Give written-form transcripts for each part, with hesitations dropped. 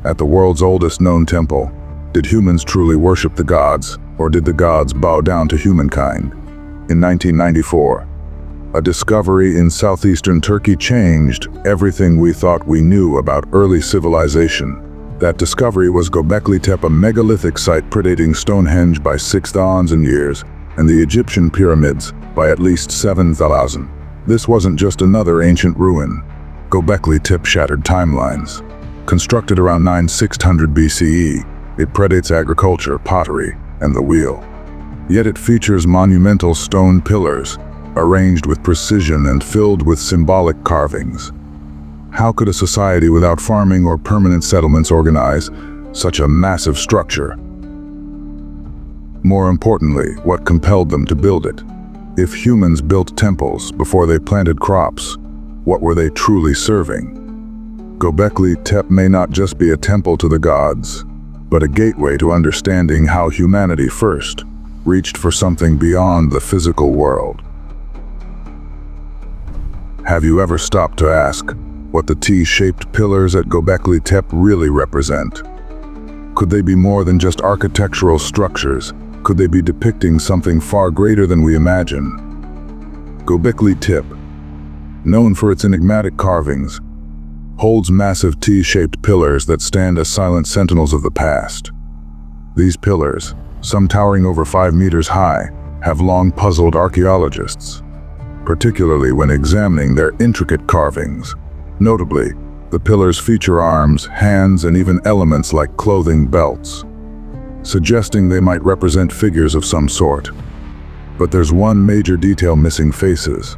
At the world's oldest known temple, did humans truly worship the gods, or did the gods bow down to humankind? In 1994, a discovery in southeastern Turkey changed everything we thought we knew about early civilization. That discovery was Göbekli Tepe, a megalithic site predating Stonehenge by 6,000 years, and the Egyptian pyramids by at least 7,000. This wasn't just another ancient ruin. Göbekli Tepe shattered timelines. Constructed around 9600 BCE, it predates agriculture, pottery, and the wheel. Yet it features monumental stone pillars, arranged with precision and filled with symbolic carvings. How could a society without farming or permanent settlements organize such a massive structure? More importantly, what compelled them to build it? If humans built temples before they planted crops, what were they truly serving? Göbekli Tepe may not just be a temple to the gods, but a gateway to understanding how humanity first reached for something beyond the physical world. Have you ever stopped to ask what the T-shaped pillars at Göbekli Tepe really represent? Could they be more than just architectural structures? Could they be depicting something far greater than we imagine? Göbekli Tepe, known for its enigmatic carvings, holds massive T-shaped pillars that stand as silent sentinels of the past. These pillars, some towering over 5 meters high, have long puzzled archaeologists, particularly when examining their intricate carvings. Notably, the pillars feature arms, hands, and even elements like clothing belts, suggesting they might represent figures of some sort. But there's one major detail missing: faces.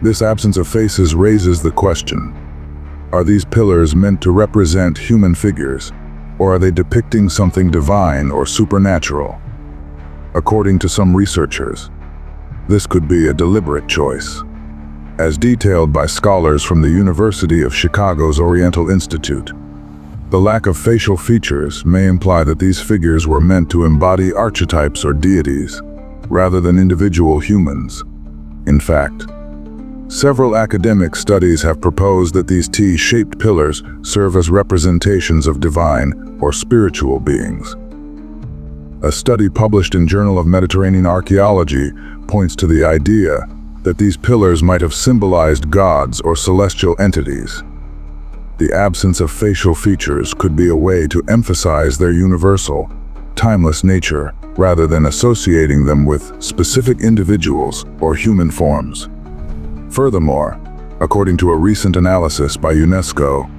This absence of faces raises the question: are these pillars meant to represent human figures, or are they depicting something divine or supernatural? According to some researchers, this could be a deliberate choice, as detailed by scholars from the University of Chicago's Oriental Institute. The lack of facial features may imply that these figures were meant to embody archetypes or deities, rather than individual humans. In fact, several academic studies have proposed that these T-shaped pillars serve as representations of divine or spiritual beings. A study published in Journal of Mediterranean Archaeology points to the idea that these pillars might have symbolized gods or celestial entities. The absence of facial features could be a way to emphasize their universal, timeless nature, rather than associating them with specific individuals or human forms. Furthermore, according to a recent analysis by UNESCO,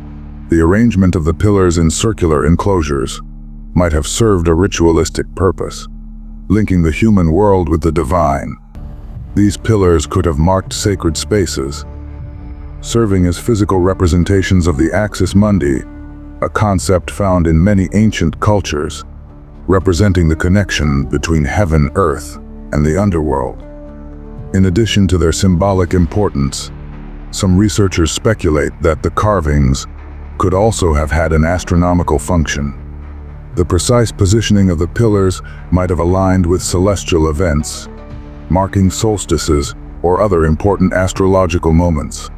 the arrangement of the pillars in circular enclosures might have served a ritualistic purpose, linking the human world with the divine. These pillars could have marked sacred spaces, serving as physical representations of the axis mundi, a concept found in many ancient cultures, representing the connection between heaven, earth, and the underworld. In addition to their symbolic importance, some researchers speculate that the carvings could also have had an astronomical function. The precise positioning of the pillars might have aligned with celestial events, marking solstices or other important astrological moments.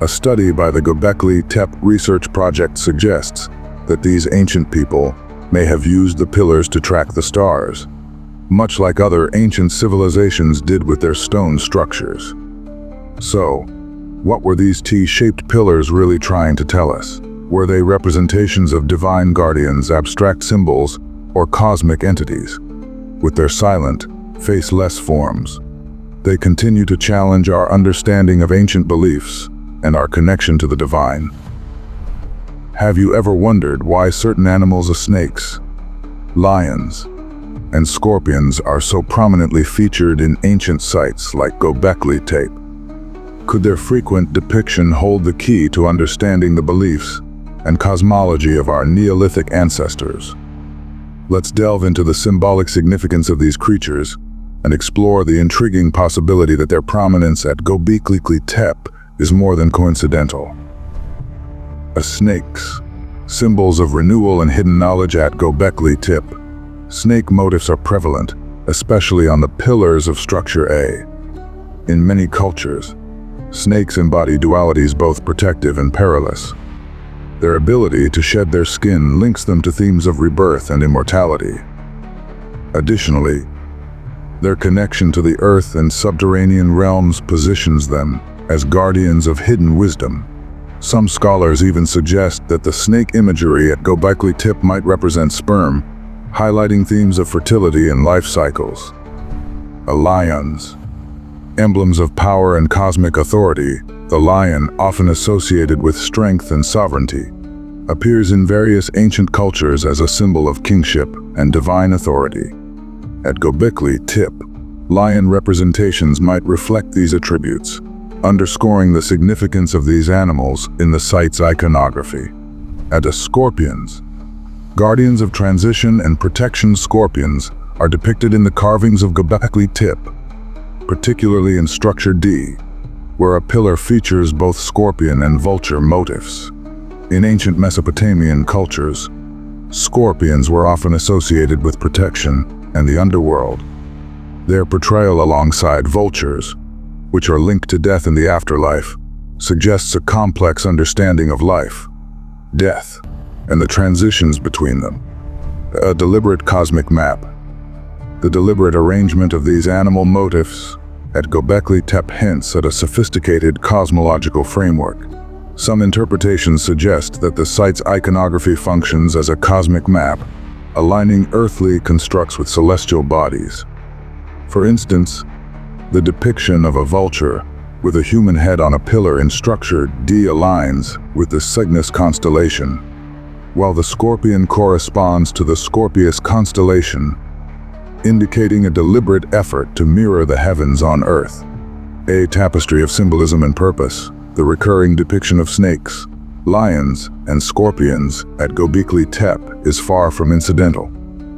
A study by the Göbekli Tepe Research Project suggests that these ancient people may have used the pillars to track the stars, much like other ancient civilizations did with their stone structures. So, what were these T-shaped pillars really trying to tell us? Were they representations of divine guardians, abstract symbols, or cosmic entities? With their silent, faceless forms, they continue to challenge our understanding of ancient beliefs and our connection to the divine. Have you ever wondered why certain animals, snakes, lions, and scorpions are so prominently featured in ancient sites like Göbekli Tepe? Could their frequent depiction hold the key to understanding the beliefs and cosmology of our Neolithic ancestors? Let's delve into the symbolic significance of these creatures and explore the intriguing possibility that their prominence at Göbekli Tepe is more than coincidental. Snakes, symbols of renewal and hidden knowledge at Göbekli Tepe. Snake motifs are prevalent, especially on the pillars of structure A. In many cultures, snakes embody dualities, both protective and perilous. Their ability to shed their skin links them to themes of rebirth and immortality. Additionally, their connection to the earth and subterranean realms positions them as guardians of hidden wisdom. Some scholars even suggest that the snake imagery at Göbekli Tepe might represent sperm, highlighting themes of fertility and life cycles. Lions. Emblems of power and cosmic authority, the lion, often associated with strength and sovereignty, appears in various ancient cultures as a symbol of kingship and divine authority. At Göbekli Tepe, lion representations might reflect these attributes, underscoring the significance of these animals in the site's iconography. At scorpions. Guardians of transition and protection, scorpions are depicted in the carvings of Göbekli Tepe, particularly in Structure D, where a pillar features both scorpion and vulture motifs. In ancient Mesopotamian cultures, scorpions were often associated with protection and the underworld. Their portrayal alongside vultures, which are linked to death in the afterlife, suggests a complex understanding of life, death, and the transitions between them. A deliberate cosmic map. The deliberate arrangement of these animal motifs at Göbekli Tepe hints at a sophisticated cosmological framework. Some interpretations suggest that the site's iconography functions as a cosmic map, aligning earthly constructs with celestial bodies. For instance, the depiction of a vulture with a human head on a pillar in Structure D aligns with the Cygnus constellation, while the scorpion corresponds to the Scorpius constellation, indicating a deliberate effort to mirror the heavens on Earth. A tapestry of symbolism and purpose, the recurring depiction of snakes, lions, and scorpions at Göbekli Tepe is far from incidental.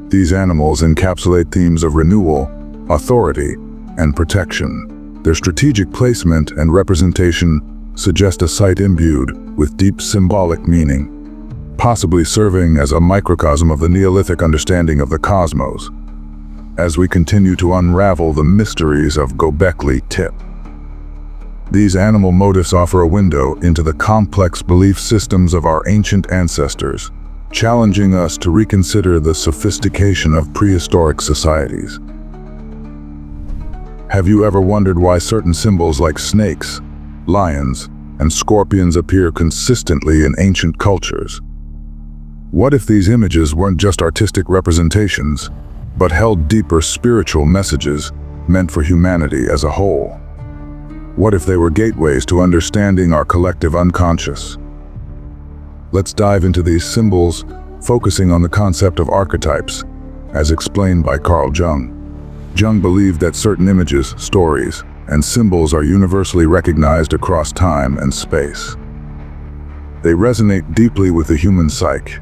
These animals encapsulate themes of renewal, authority, and protection. Their strategic placement and representation suggest a site imbued with deep symbolic meaning, possibly serving as a microcosm of the Neolithic understanding of the cosmos. As we continue to unravel the mysteries of Göbekli Tepe, these animal motifs offer a window into the complex belief systems of our ancient ancestors, challenging us to reconsider the sophistication of prehistoric societies. Have you ever wondered why certain symbols like snakes, lions, and scorpions appear consistently in ancient cultures? What if these images weren't just artistic representations, but held deeper spiritual messages meant for humanity as a whole? What if they were gateways to understanding our collective unconscious? Let's dive into these symbols, focusing on the concept of archetypes, as explained by Carl Jung. Jung believed that certain images, stories, and symbols are universally recognized across time and space. They resonate deeply with the human psyche,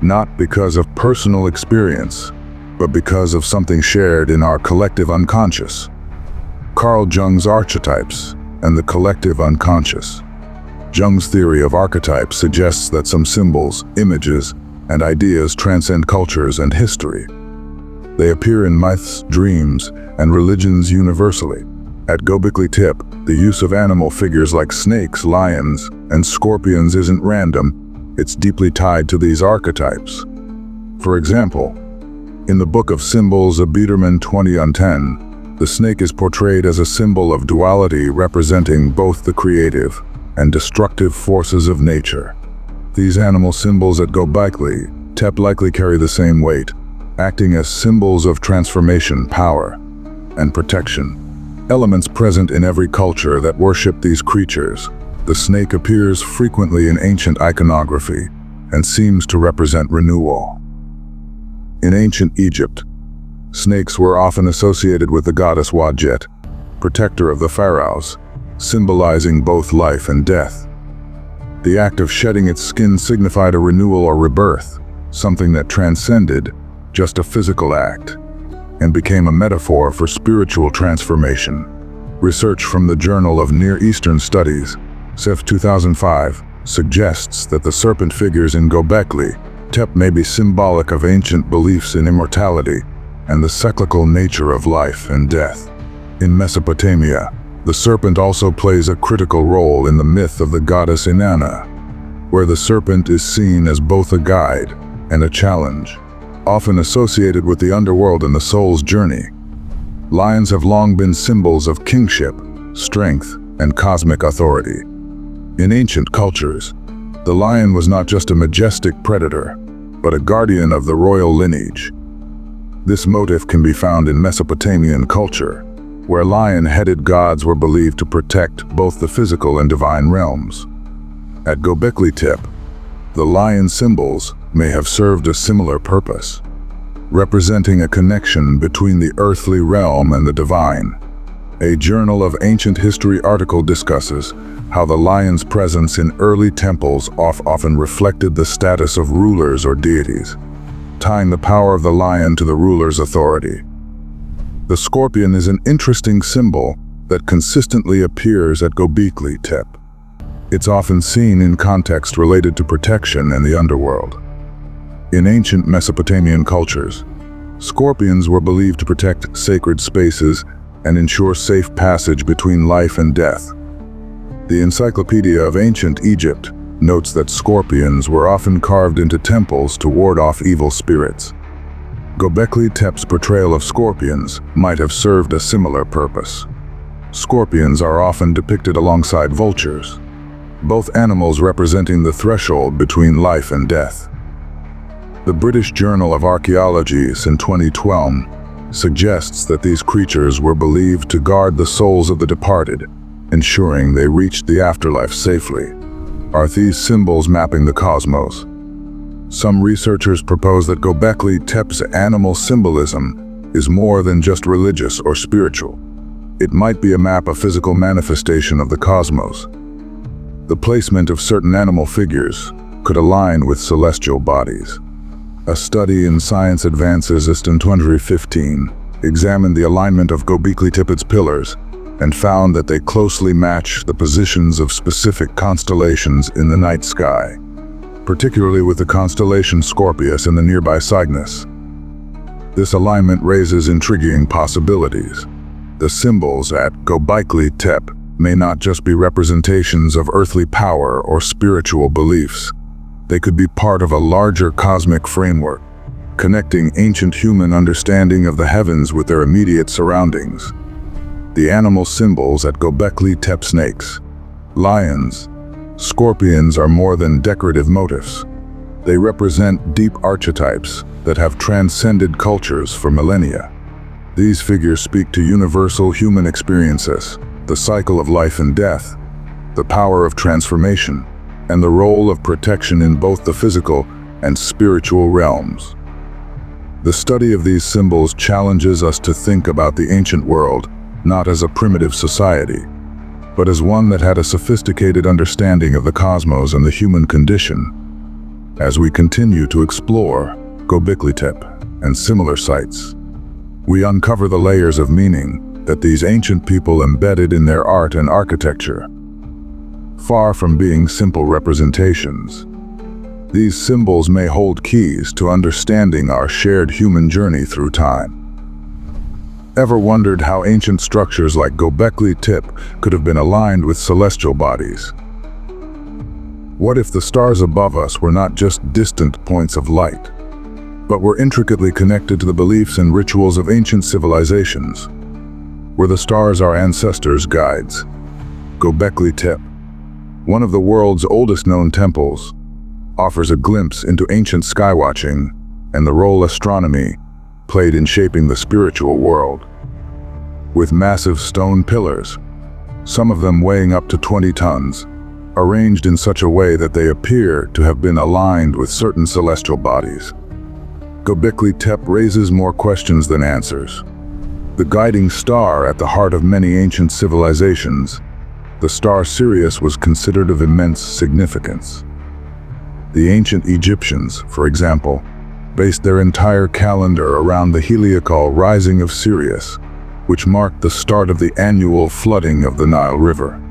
not because of personal experience, but because of something shared in our collective unconscious. Carl Jung's Archetypes and the collective unconscious. Jung's theory of archetypes suggests that some symbols, images, and ideas transcend cultures and history. They appear in myths, dreams, and religions universally. At Göbekli Tepe, the use of animal figures like snakes, lions, and scorpions isn't random. It's deeply tied to these archetypes. For example, in the Book of Symbols of Biederman 2010, the snake is portrayed as a symbol of duality, representing both the creative and destructive forces of nature. These animal symbols at Göbekli Tepe likely carry the same weight, acting as symbols of transformation, power, and protection. Elements present in every culture that worship these creatures. The snake appears frequently in ancient iconography and seems to represent renewal. In ancient Egypt, snakes were often associated with the goddess Wadjet, protector of the pharaohs, symbolizing both life and death. The act of shedding its skin signified a renewal or rebirth, something that transcended just a physical act, and became a metaphor for spiritual transformation. Research from the Journal of Near Eastern Studies, CEF 2005, suggests that the serpent figures in Göbekli Tepe may be symbolic of ancient beliefs in immortality and the cyclical nature of life and death. In Mesopotamia, the serpent also plays a critical role in the myth of the goddess Inanna, where the serpent is seen as both a guide and a challenge, often associated with the underworld and the soul's journey. Lions have long been symbols of kingship, strength, and cosmic authority. In ancient cultures, the lion was not just a majestic predator, but a guardian of the royal lineage. This motif can be found in Mesopotamian culture, where lion-headed gods were believed to protect both the physical and divine realms. At Göbekli Tepe, the lion symbols may have served a similar purpose, representing a connection between the earthly realm and the divine. A Journal of Ancient History article discusses how the lion's presence in early temples often reflected the status of rulers or deities, tying the power of the lion to the ruler's authority. The scorpion is an interesting symbol that consistently appears at Göbekli Tepe. It's often seen in context related to protection and the underworld. In ancient Mesopotamian cultures, scorpions were believed to protect sacred spaces and ensure safe passage between life and death. The Encyclopedia of Ancient Egypt notes that scorpions were often carved into temples to ward off evil spirits. Göbekli Tepe's portrayal of scorpions might have served a similar purpose. Scorpions are often depicted alongside vultures, both animals representing the threshold between life and death. The British Journal of Archaeology in 2012 suggests that these creatures were believed to guard the souls of the departed, ensuring they reached the afterlife safely. Are these symbols mapping the cosmos? Some researchers propose that Göbekli Tepe's animal symbolism is more than just religious or spiritual. It might be a map of physical manifestation of the cosmos. The placement of certain animal figures could align with celestial bodies. A study in Science Advances in 2015 examined the alignment of Göbekli Tepe's pillars and found that they closely match the positions of specific constellations in the night sky, particularly with the constellation Scorpius and the nearby Cygnus. This alignment raises intriguing possibilities. The symbols at Göbekli Tepe may not just be representations of earthly power or spiritual beliefs. They could be part of a larger cosmic framework, connecting ancient human understanding of the heavens with their immediate surroundings. The animal symbols at Göbekli Tepe: snakes, lions, scorpions are more than decorative motifs. They represent deep archetypes that have transcended cultures for millennia. These figures speak to universal human experiences, the cycle of life and death, the power of transformation, and the role of protection in both the physical and spiritual realms. The study of these symbols challenges us to think about the ancient world not as a primitive society, but as one that had a sophisticated understanding of the cosmos and the human condition. As we continue to explore Göbekli Tepe and similar sites, we uncover the layers of meaning that these ancient people embedded in their art and architecture. Far from being simple representations, these symbols may hold keys to understanding our shared human journey through time. Ever wondered how ancient structures like Göbekli Tepe could have been aligned with celestial bodies? What if the stars above us were not just distant points of light, but were intricately connected to the beliefs and rituals of ancient civilizations? Were the stars our ancestors' guides? Göbekli Tepe, one of the world's oldest known temples, offers a glimpse into ancient skywatching and the role astronomy played in shaping the spiritual world. With massive stone pillars, some of them weighing up to 20 tons, arranged in such a way that they appear to have been aligned with certain celestial bodies. Göbekli Tepe raises more questions than answers. The guiding star at the heart of many ancient civilizations, the star Sirius, was considered of immense significance. The ancient Egyptians, for example, based their entire calendar around the heliacal rising of Sirius, which marked the start of the annual flooding of the Nile River.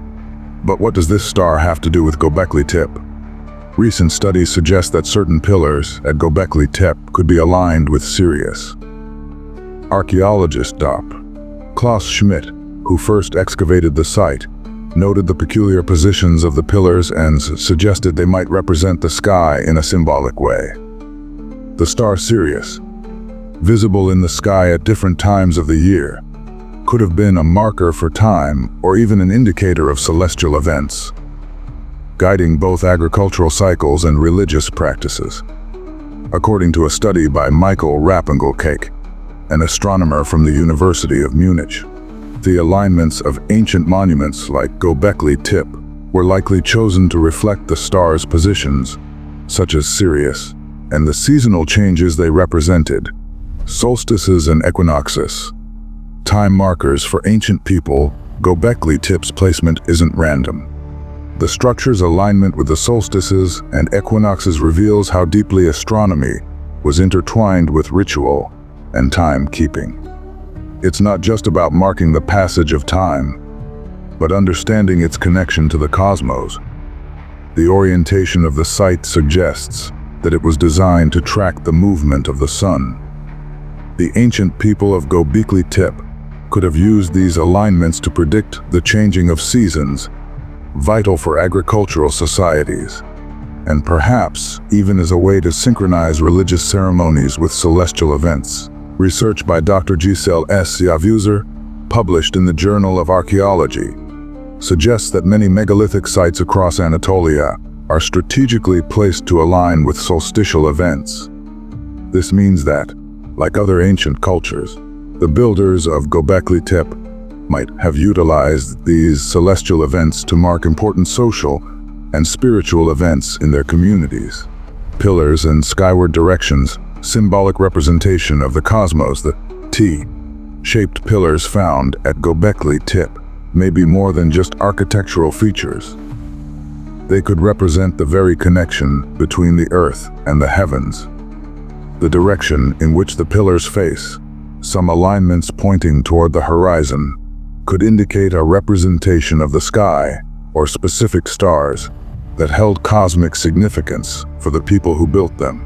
But what does this star have to do with Göbekli Tepe? Recent studies suggest that certain pillars at Göbekli Tepe could be aligned with Sirius. Archaeologist Dr. Klaus Schmidt, who first excavated the site, noted the peculiar positions of the pillars and suggested they might represent the sky in a symbolic way. The star Sirius, visible in the sky at different times of the year, could have been a marker for time or even an indicator of celestial events, guiding both agricultural cycles and religious practices. According to a study by Michael Rappengel-Cake, an astronomer from the University of Munich, the alignments of ancient monuments like Göbekli Tepe were likely chosen to reflect the stars' positions, such as Sirius, and the seasonal changes they represented, solstices and equinoxes. Time markers for ancient people, Göbekli Tepe's placement isn't random. The structure's alignment with the solstices and equinoxes reveals how deeply astronomy was intertwined with ritual and time-keeping. It's not just about marking the passage of time, but understanding its connection to the cosmos. The orientation of the site suggests that it was designed to track the movement of the sun. The ancient people of Göbekli Tepe could have used these alignments to predict the changing of seasons, vital for agricultural societies, and perhaps even as a way to synchronize religious ceremonies with celestial events. Research by Dr. Giselle S. Yavuser, published in the Journal of Archaeology, suggests that many megalithic sites across Anatolia are strategically placed to align with solstitial events. This means that, like other ancient cultures, the builders of Göbekli Tepe might have utilized these celestial events to mark important social and spiritual events in their communities. Pillars and skyward directions, symbolic representation of the cosmos. The T-shaped pillars found at Göbekli Tepe may be more than just architectural features. They could represent the very connection between the earth and the heavens. The direction in which the pillars face, some alignments pointing toward the horizon, could indicate a representation of the sky or specific stars that held cosmic significance for the people who built them.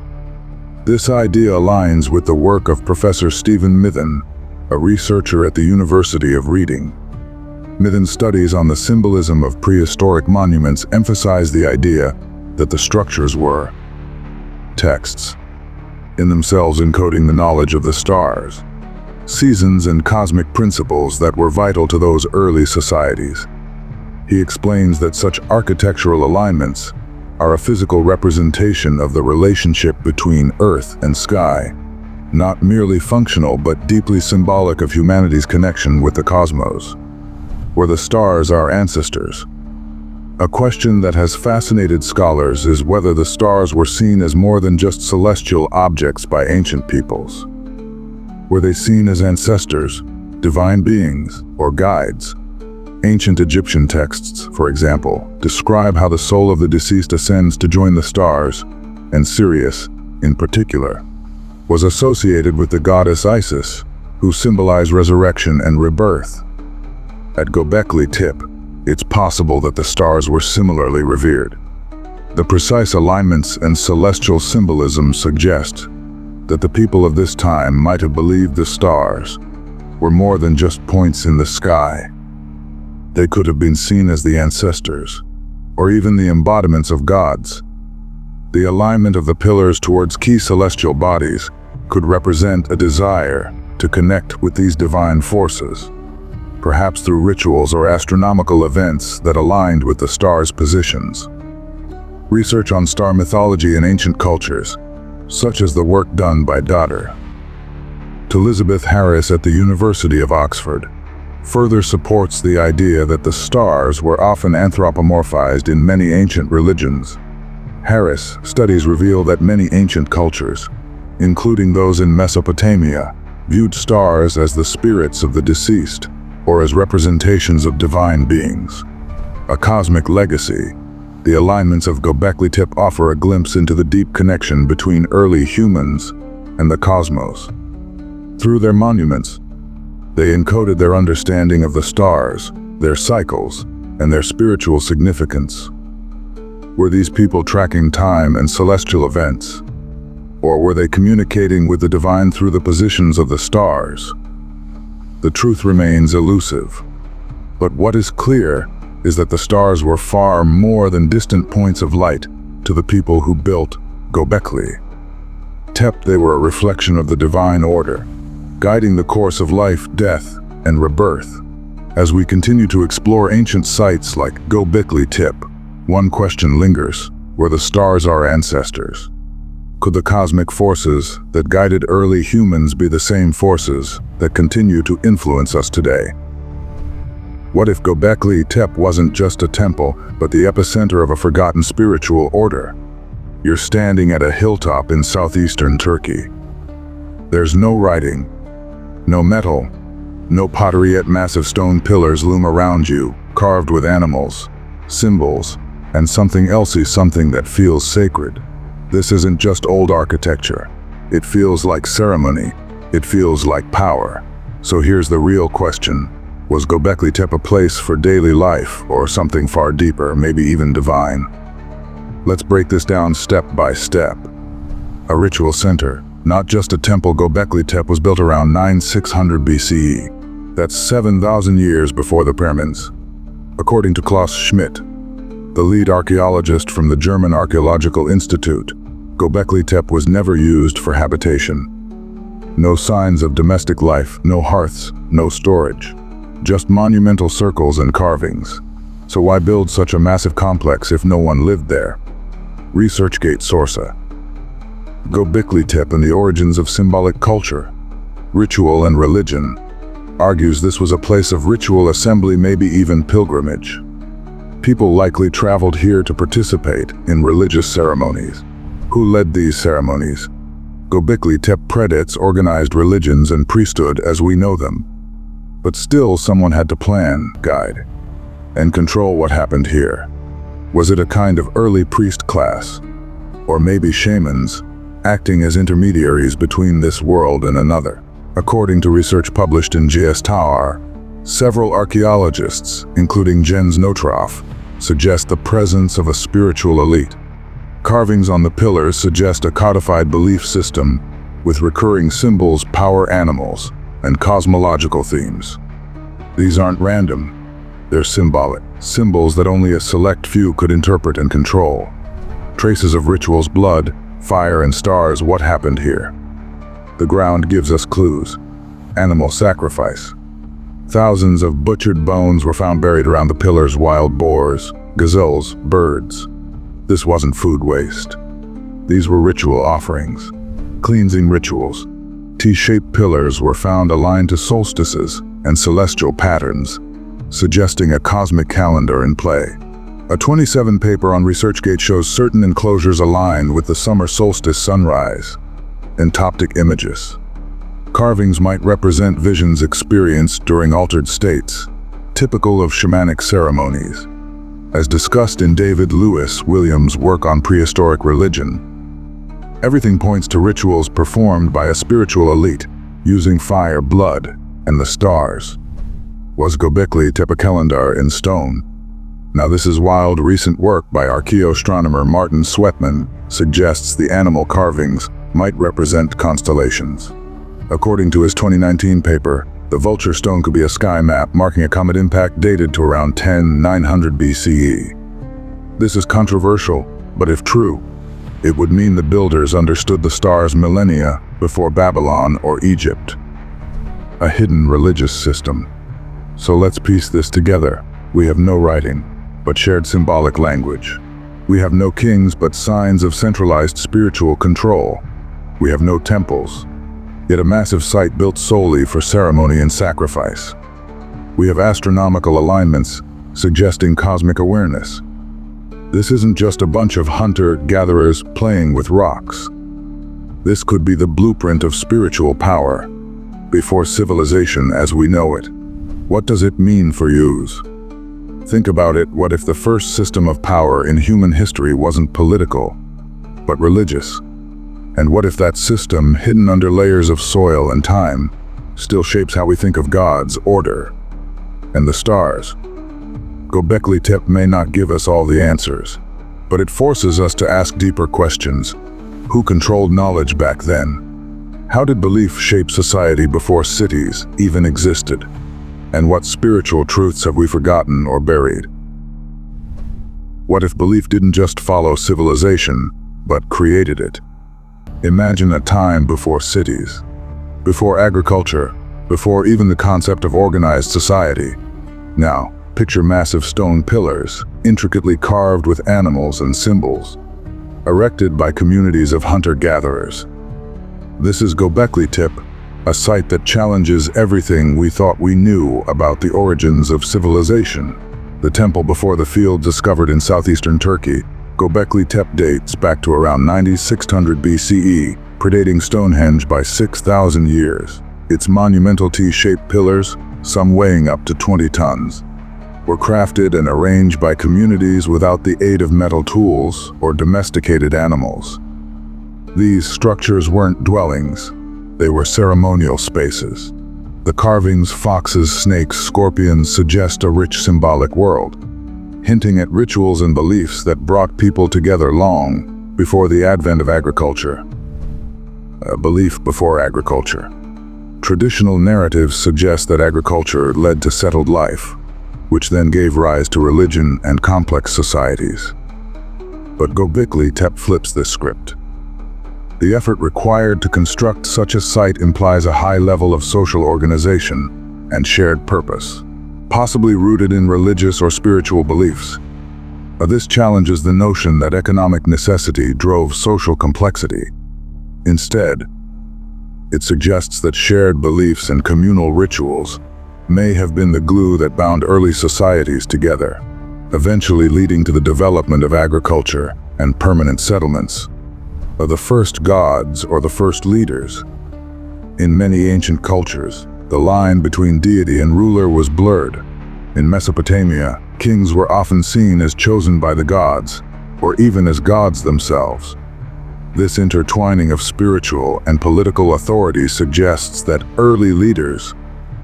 This idea aligns with the work of Professor Stephen Mithen, a researcher at the University of Reading. Mithen's studies on the symbolism of prehistoric monuments emphasize the idea that the structures were texts, in themselves encoding the knowledge of the stars, seasons and cosmic principles that were vital to those early societies. He explains that such architectural alignments are a physical representation of the relationship between earth and sky, not merely functional but deeply symbolic of humanity's connection with the cosmos. Were the stars our ancestors? A question that has fascinated scholars is whether the stars were seen as more than just celestial objects by ancient peoples. Were they seen as ancestors, divine beings, or guides? Ancient Egyptian texts, for example, describe how the soul of the deceased ascends to join the stars, and Sirius, in particular, was associated with the goddess Isis, who symbolized resurrection and rebirth. At Göbekli Tepe, it's possible that the stars were similarly revered. The precise alignments and celestial symbolism suggest that the people of this time might have believed the stars were more than just points in the sky. They could have been seen as the ancestors, or even the embodiments of gods. The alignment of the pillars towards key celestial bodies could represent a desire to connect with these divine forces, perhaps through rituals or astronomical events that aligned with the stars' positions. Research on star mythology in ancient cultures, such as the work done by Dr. Elizabeth Harris at the University of Oxford, further supports the idea that the stars were often anthropomorphized in many ancient religions. Harris' studies reveal that many ancient cultures, including those in Mesopotamia, viewed stars as the spirits of the deceased or as representations of divine beings. A cosmic legacy, the alignments of Göbekli Tepe offer a glimpse into the deep connection between early humans and the cosmos. Through their monuments, they encoded their understanding of the stars, their cycles, and their spiritual significance. Were these people tracking time and celestial events? Or were they communicating with the divine through the positions of the stars? The truth remains elusive. But what is clear is that the stars were far more than distant points of light to the people who built Göbekli Tepe. They were a reflection of the divine order, guiding the course of life, death, and rebirth. As we continue to explore ancient sites like Göbekli Tepe, one question lingers: were the stars our ancestors? Could the cosmic forces that guided early humans be the same forces that continue to influence us today? What if Göbekli Tepe wasn't just a temple, but the epicenter of a forgotten spiritual order? You're standing at a hilltop in southeastern Turkey. There's no writing, no metal, no pottery, yet massive stone pillars loom around you, carved with animals, symbols, and something else, something that feels sacred. This isn't just old architecture. It feels like ceremony. It feels like power. So here's the real question. Was Göbekli Tepe a place for daily life, or something far deeper, maybe even divine? Let's break this down step by step. A ritual center, not just a temple. Göbekli Tepe was built around 9600 BCE. That's 7,000 years before the pyramids. According to Klaus Schmidt, the lead archaeologist from the German Archaeological Institute, Göbekli Tepe was never used for habitation. No signs of domestic life, no hearths, no storage. Just monumental circles and carvings. So why build such a massive complex if no one lived there? ResearchGate Sourca. Göbekli Tepe and the origins of symbolic culture, ritual and religion, argues this was a place of ritual assembly, maybe even pilgrimage. People likely traveled here to participate in religious ceremonies. Who led these ceremonies? Göbekli Tepe predates organized religions and priesthood as we know them. But still, someone had to plan, guide, and control what happened here. Was it a kind of early priest class? Or maybe shamans, acting as intermediaries between this world and another? According to research published in GS Tower, several archaeologists, including Jens Notroff, suggest the presence of a spiritual elite. Carvings on the pillars suggest a codified belief system with recurring symbols, power animals, and cosmological themes. These aren't random. They're symbolic, symbols that only a select few could interpret and control. Traces of rituals, blood, fire, and stars. What happened here? The ground gives us clues. Animal sacrifice. Thousands of butchered bones were found buried around the pillars. Wild boars, gazelles, birds. This wasn't food waste. These were ritual offerings, cleansing rituals. T-shaped pillars were found aligned to solstices and celestial patterns, suggesting a cosmic calendar in play. A 27 paper on ResearchGate shows certain enclosures aligned with the summer solstice sunrise. Entoptic images. Carvings might represent visions experienced during altered states, typical of shamanic ceremonies. As discussed in David Lewis Williams' work on prehistoric religion, everything points to rituals performed by a spiritual elite, using fire, blood, and the stars. Was Göbekli Tepe a calendar in stone? Now this is wild. Recent work by archaeoastronomer Martin Sweatman suggests the animal carvings might represent constellations. According to his 2019 paper, the vulture stone could be a sky map marking a comet impact dated to around 10,900 BCE. This is controversial, but if true, it would mean the builders understood the stars millennia before Babylon or Egypt. A hidden religious system. So let's piece this together. We have no writing, but shared symbolic language. We have no kings, but signs of centralized spiritual control. We have no temples, yet a massive site built solely for ceremony and sacrifice. We have astronomical alignments, suggesting cosmic awareness. This isn't just a bunch of hunter-gatherers playing with rocks. This could be the blueprint of spiritual power, before civilization as we know it. What does it mean for use? Think about it. What if the first system of power in human history wasn't political, but religious? And what if that system, hidden under layers of soil and time, still shapes how we think of gods, order, and the stars? Göbekli Tepe may not give us all the answers, but it forces us to ask deeper questions. Who controlled knowledge back then? How did belief shape society before cities even existed? And what spiritual truths have we forgotten or buried? What if belief didn't just follow civilization, but created it? Imagine a time before cities, before agriculture, before even the concept of organized society. Now, picture massive stone pillars, intricately carved with animals and symbols, erected by communities of hunter-gatherers. This is Göbekli Tepe, a site that challenges everything we thought we knew about the origins of civilization. The temple before the field discovered in southeastern Turkey, Göbekli Tepe dates back to around 9600 BCE, predating Stonehenge by 6,000 years. Its monumental T-shaped pillars, some weighing up to 20 tons, were crafted and arranged by communities without the aid of metal tools or domesticated animals. These structures weren't dwellings, they were ceremonial spaces. The carvings, foxes, snakes, scorpions suggest a rich symbolic world, hinting at rituals and beliefs that brought people together long before the advent of agriculture. A belief before agriculture. Traditional narratives suggest that agriculture led to settled life, which then gave rise to religion and complex societies. But Göbekli Tepe flips this script. The effort required to construct such a site implies a high level of social organization and shared purpose, possibly rooted in religious or spiritual beliefs. This challenges the notion that economic necessity drove social complexity. Instead, it suggests that shared beliefs and communal rituals may have been the glue that bound early societies together, eventually leading to the development of agriculture and permanent settlements. The first gods or the first leaders. In many ancient cultures, the line between deity and ruler was blurred. In Mesopotamia, kings were often seen as chosen by the gods, or even as gods themselves. This intertwining of spiritual and political authority suggests that early leaders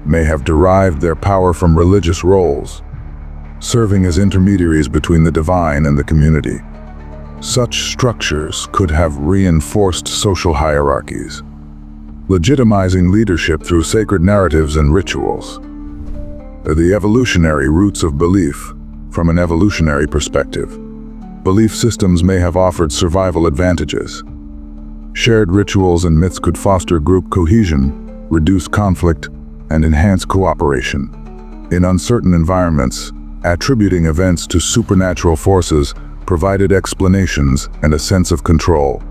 may have derived their power from religious roles, serving as intermediaries between the divine and the community. Such structures could have reinforced social hierarchies, legitimizing leadership through sacred narratives and rituals. The evolutionary roots of belief. From an evolutionary perspective, belief systems may have offered survival advantages. Shared rituals and myths could foster group cohesion, reduce conflict, and enhance cooperation. In uncertain environments, attributing events to supernatural forces provided explanations and a sense of control,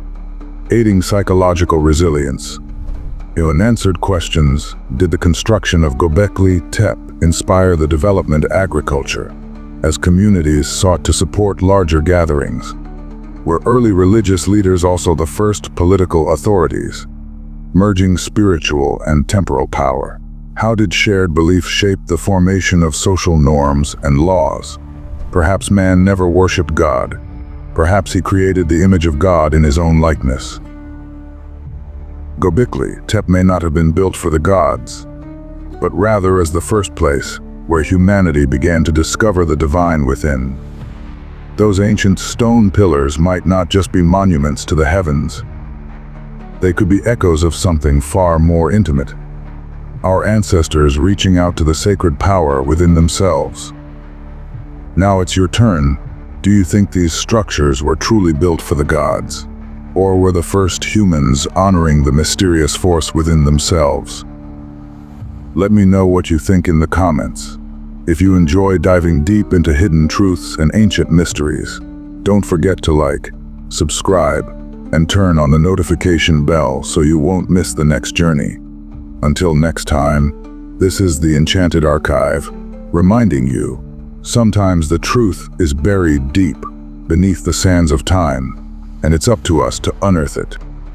aiding psychological resilience. In unanswered questions, did the construction of Göbekli Tepe inspire the development of agriculture, as communities sought to support larger gatherings? Were early religious leaders also the first political authorities, merging spiritual and temporal power? How did shared belief shape the formation of social norms and laws? Perhaps man never worshipped God. Perhaps he created the image of God in his own likeness. Göbekli Tepe may not have been built for the gods, but rather as the first place where humanity began to discover the divine within. Those ancient stone pillars might not just be monuments to the heavens. They could be echoes of something far more intimate. Our ancestors reaching out to the sacred power within themselves. Now it's your turn. Do you think these structures were truly built for the gods? Or were the first humans honoring the mysterious force within themselves? Let me know what you think in the comments. If you enjoy diving deep into hidden truths and ancient mysteries, don't forget to like, subscribe, and turn on the notification bell so you won't miss the next journey. Until next time, this is the Enchanted Archive, reminding you, sometimes the truth is buried deep beneath the sands of time, and it's up to us to unearth it.